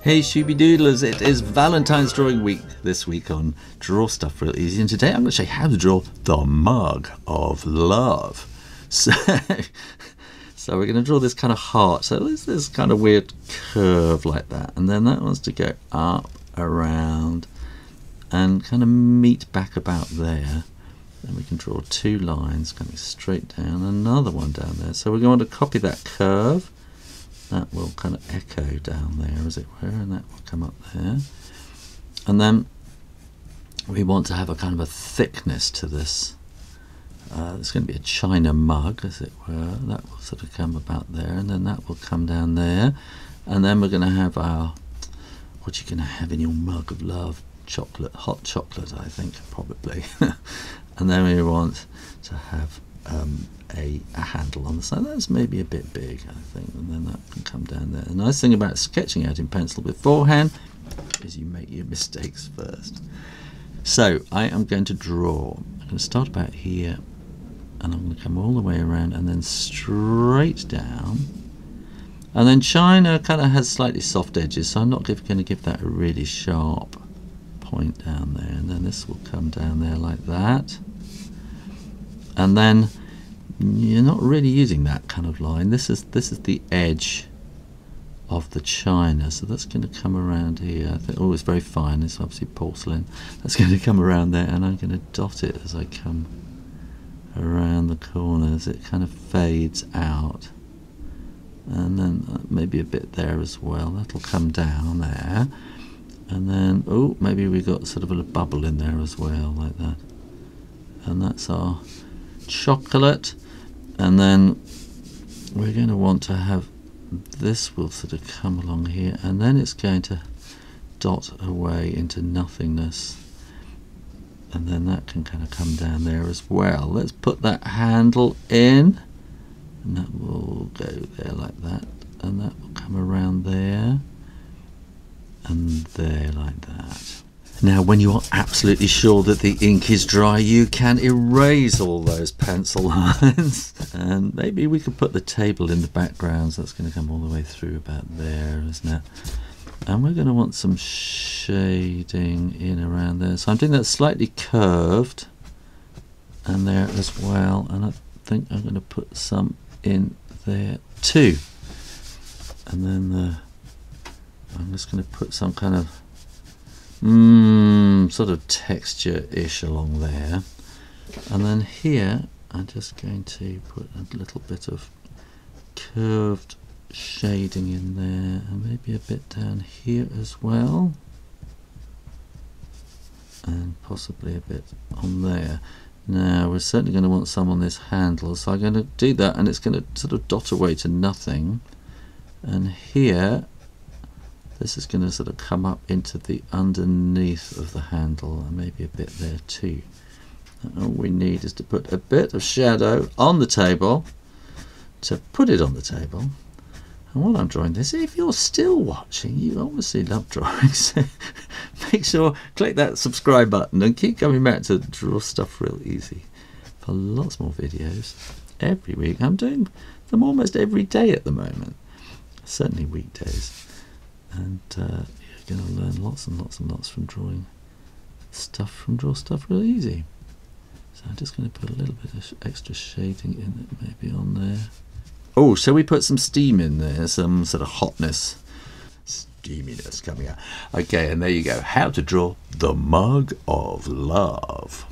Hey Shooby Doodlers, it is Valentine's drawing week this week on Draw Stuff Real Easy, and today I'm going to show you how to draw the mug of love. So we're going to draw this kind of heart. So there's this kind of weird curve like that, and then that wants to go up, around, and kind of meet back about there. Then we can draw two lines coming straight down, another one down there. So we're going to copy that curve. That will kind of echo down there, as it were, and that will come up there. And then we want to have a kind of a thickness to this. There's going to be a china mug, as it were. That will sort of come about there, and then that will come down there. And then we're going to have our, what you're going to have in your mug of love, chocolate, hot chocolate, I think, probably. And then we want to have a handle on the side. That's maybe a bit big, I think, and then that can come down there. The nice thing about sketching out in pencil beforehand is you make your mistakes first. So I am going to draw. I'm going to start about here, and I'm going to come all the way around and then straight down. And then china kind of has slightly soft edges, so I'm not going to give that a really sharp point down there. And then this will come down there like that. And then you're not really using that kind of line. This is the edge of the china, so that's going to come around here. I think, oh, it's very fine. It's obviously porcelain. That's going to come around there, and I'm going to dot it as I come around the corners. It kind of fades out, and then maybe a bit there as well. That'll come down there, and then oh, maybe we got sort of a bubble in there as well, like that. And that's our chocolate. And then we're going to want to have this will sort of come along here, and then it's going to dot away into nothingness, and then that can kind of come down there as well. Let's put that handle in, and that will go there like that, and that will come around there and there like that. Now, when you are absolutely sure that the ink is dry, you can erase all those pencil lines. And maybe we could put the table in the background, so that's going to come all the way through about there, isn't it? And we're going to want some shading in around there. So I'm doing that slightly curved, and there as well. And I think I'm going to put some in there too. And then I'm just going to put some kind of sort of texture-ish along there, and then here I'm just going to put a little bit of curved shading in there, and maybe a bit down here as well, and possibly a bit on there. Now we're certainly going to want some on this handle, so I'm going to do that, and it's going to sort of dot away to nothing. And here this is going to sort of come up into the underneath of the handle, and maybe a bit there too. And all we need is to put a bit of shadow on the table, to put it on the table. And while I'm drawing this, if you're still watching, you obviously love drawing, so make sure, click that subscribe button and keep coming back to Draw Stuff Real Easy for lots more videos every week. I'm doing them almost every day at the moment, certainly weekdays. And you're going to learn lots and lots and lots from drawing stuff from Draw Stuff Real Easy. So I'm just going to put a little bit of extra shading in it, maybe on there. Oh, shall we put some steam in there, some sort of hotness, steaminess coming out. Okay, and there you go, how to draw the mug of love.